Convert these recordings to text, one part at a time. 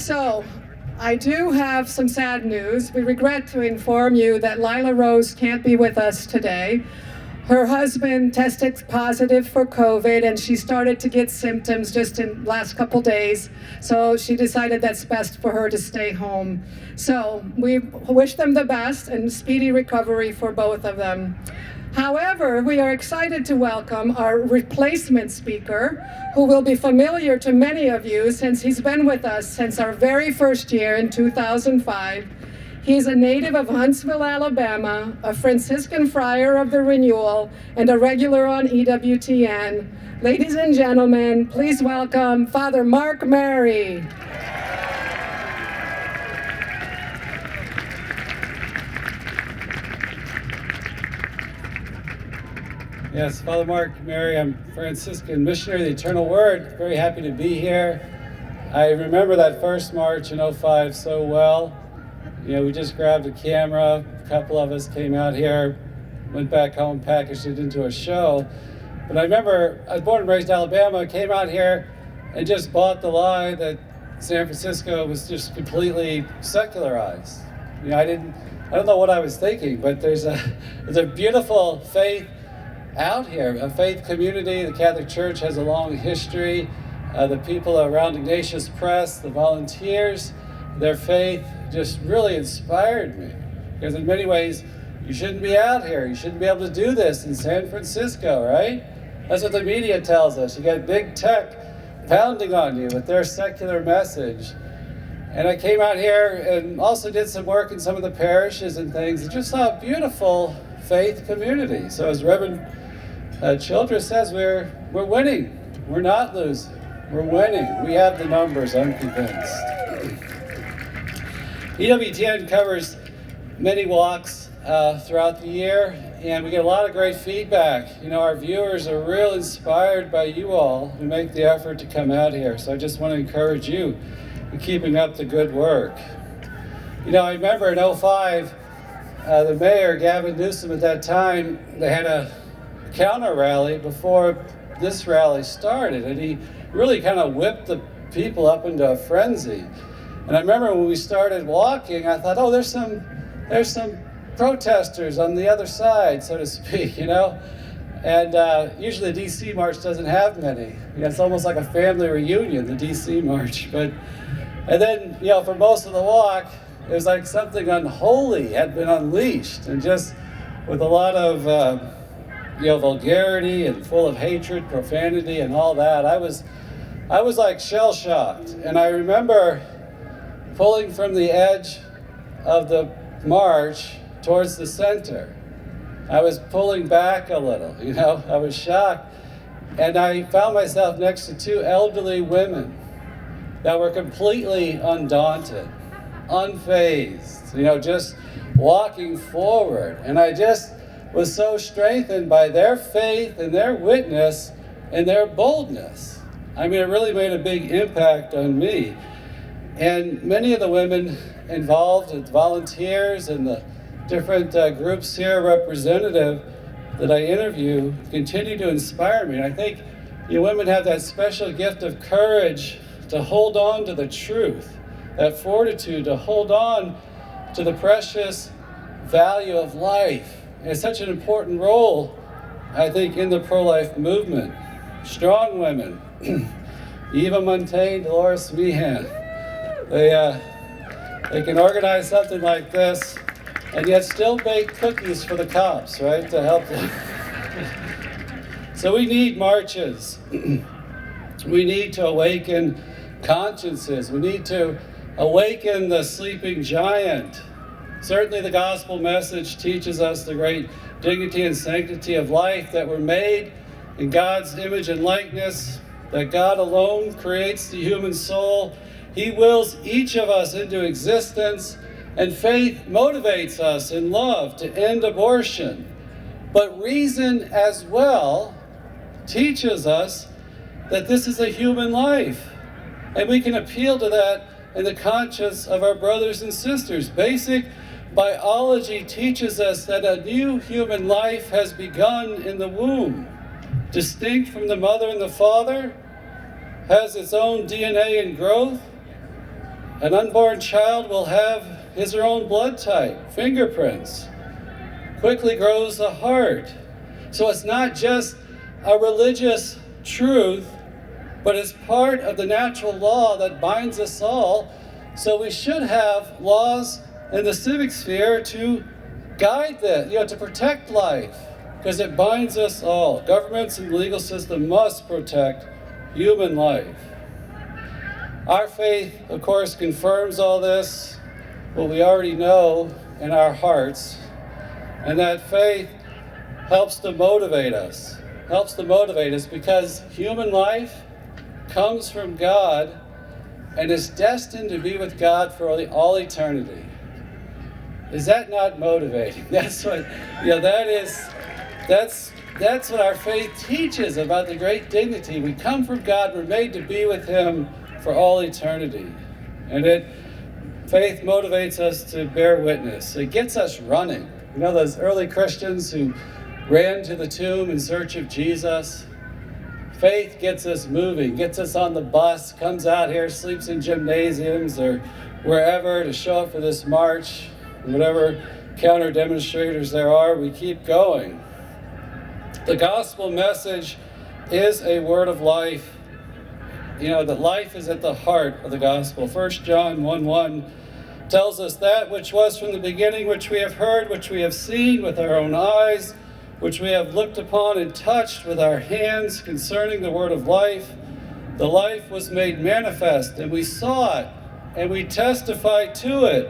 So, I do have some sad news. We regret to inform you that Lila Rose can't be with us today. Her husband tested positive for COVID, and she started to get symptoms just in the last couple days. So she decided that's best for her to stay home. So we wish them the best and speedy recovery for both of them. However, we are excited to welcome our replacement speaker, who will be familiar to many of you since he's been with us since our very first year in 2005. He's a native of Huntsville, Alabama, a Franciscan friar of the Renewal, and a regular on EWTN. Ladies and gentlemen, please welcome Father Mark Mary. Yes, Father Mark Mary, I'm Franciscan missionary of the Eternal Word. Very happy to be here. I remember that first March in '05 so well. You know, we just grabbed a camera, a couple of us came out here, went back home, packaged it into a show. But I remember, I was born and raised in Alabama, came out here and just bought the lie that San Francisco was just completely secularized. You know, I don't know what I was thinking, but there's a beautiful faith out here, a faith community. The Catholic Church has a long history. The people around Ignatius Press, the volunteers, their faith just really inspired me. Because in many ways, you shouldn't be out here. You shouldn't be able to do this in San Francisco, right? That's what the media tells us. You got big tech pounding on you with their secular message. And I came out here and also did some work in some of the parishes and things, and just saw a beautiful faith community. So as Reverend Childress says, we're winning. We're not losing. We're winning. We have the numbers, I'm convinced. EWTN covers many walks throughout the year, and we get a lot of great feedback. You know, our viewers are real inspired by you all who make the effort to come out here. So I just want to encourage you in keeping up the good work. You know, I remember in '05, the mayor, Gavin Newsom, at that time, they had a counter rally before this rally started, and he really kind of whipped the people up into a frenzy. And I remember when we started walking, I thought, oh, there's some protesters on the other side, so to speak, you know? And usually the DC March doesn't have many. You know, it's almost like a family reunion, the DC March. And then, you know, for most of the walk, it was like something unholy had been unleashed, and just with a lot of you know, vulgarity and full of hatred, profanity, and all that. I was like shell-shocked. And I remember pulling from the edge of the march towards the center. I was pulling back a little, you know, I was shocked. And I found myself next to two elderly women that were completely undaunted, unfazed, you know, just walking forward. And I just was so strengthened by their faith and their witness and their boldness. I mean, it really made a big impact on me. And many of the women involved as volunteers and the different groups here representative that I interview continue to inspire me. And I think you women have that special gift of courage to hold on to the truth, that fortitude to hold on to the precious value of life. And it's such an important role, I think, in the pro-life movement. Strong women, Eva Montaigne, Dolores Meehan, they can organize something like this and yet still bake cookies for the cops, right, to help them. So we need marches. We need to awaken consciences. We need to awaken the sleeping giant. Certainly the gospel message teaches us the great dignity and sanctity of life, that we're made in God's image and likeness, that God alone creates the human soul. He wills each of us into existence, and faith motivates us in love to end abortion. But reason as well teaches us that this is a human life, and we can appeal to that in the conscience of our brothers and sisters. Basic biology teaches us that a new human life has begun in the womb, distinct from the mother and the father, has its own DNA and growth, An unborn child will have his or her own blood type, fingerprints. Quickly grows a heart. So it's not just a religious truth, but it's part of the natural law that binds us all. So we should have laws in the civic sphere to guide that, to protect life, because it binds us all. Governments and the legal system must protect human life. Our faith, of course, confirms all this, what we already know in our hearts, and that faith helps to motivate us because human life comes from God and is destined to be with God for all eternity. Is that not motivating? That's what, that's what our faith teaches about the great dignity. We come from God, we're made to be with Him for all eternity. And faith motivates us to bear witness. It gets us running. Those early Christians who ran to the tomb in search of Jesus? Faith gets us moving, gets us on the bus, comes out here, sleeps in gymnasiums or wherever to show up for this march. And whatever counter demonstrators there are, we keep going. The gospel message is a word of life. That life is at the heart of the gospel. 1 John 1:1 tells us that which was from the beginning, which we have heard, which we have seen with our own eyes, which we have looked upon and touched with our hands concerning the word of life. The life was made manifest, and we saw it, and we testified to it,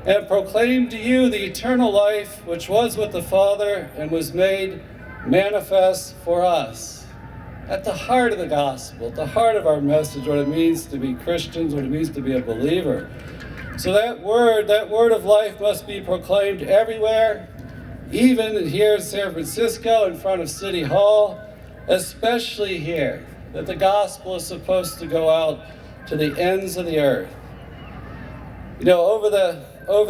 and proclaimed to you the eternal life which was with the Father and was made manifest for us. At the heart of the gospel, at the heart of our message, what it means to be Christians, what it means to be a believer. So that word of life must be proclaimed everywhere, even here in San Francisco in front of City Hall, especially here, that the gospel is supposed to go out to the ends of the earth. Over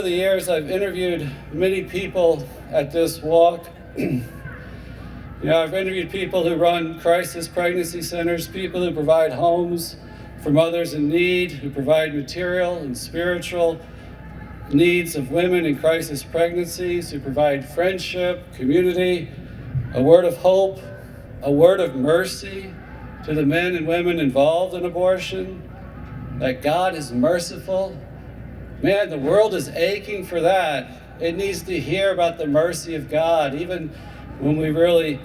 the years, I've interviewed many people at this walk. I've interviewed people who run crisis pregnancy centers, people who provide homes for mothers in need, who provide material and spiritual needs of women in crisis pregnancies, who provide friendship, community, a word of hope, a word of mercy to the men and women involved in abortion, that God is merciful. Man, the world is aching for that. It needs to hear about the mercy of God, even when we've really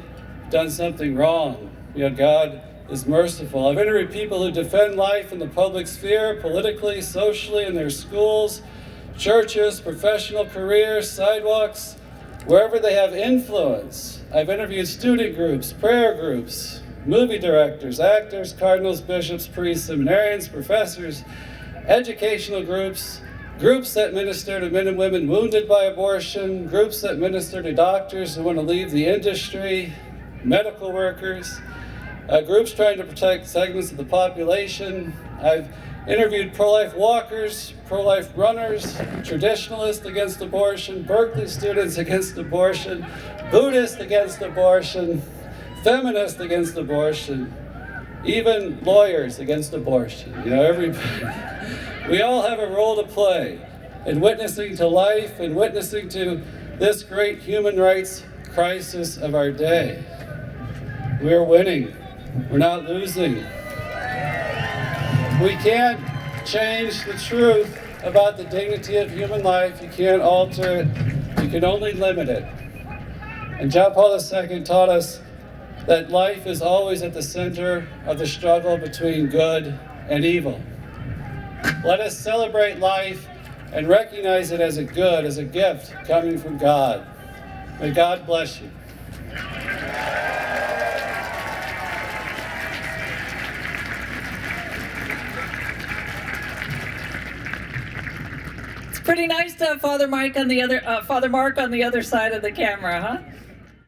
done something wrong. God is merciful. I've interviewed people who defend life in the public sphere, politically, socially, in their schools, churches, professional careers, sidewalks, wherever they have influence. I've interviewed student groups, prayer groups, movie directors, actors, cardinals, bishops, priests, seminarians, professors, educational groups, groups that minister to men and women wounded by abortion, groups that minister to doctors who want to leave the industry, medical workers, groups trying to protect segments of the population. I've interviewed pro-life walkers, pro-life runners, traditionalists against abortion, Berkeley students against abortion, Buddhists against abortion, feminists against abortion, even lawyers against abortion. Everybody. We all have a role to play in witnessing to life and witnessing to this great human rights crisis of our day. We're winning. We're not losing. We can't change the truth about the dignity of human life. You can't alter it. You can only limit it. And John Paul II taught us that life is always at the center of the struggle between good and evil. Let us celebrate life and recognize it as a good, as a gift coming from God. May God bless you. It's pretty nice to have Father Mark on the other side of the camera, huh?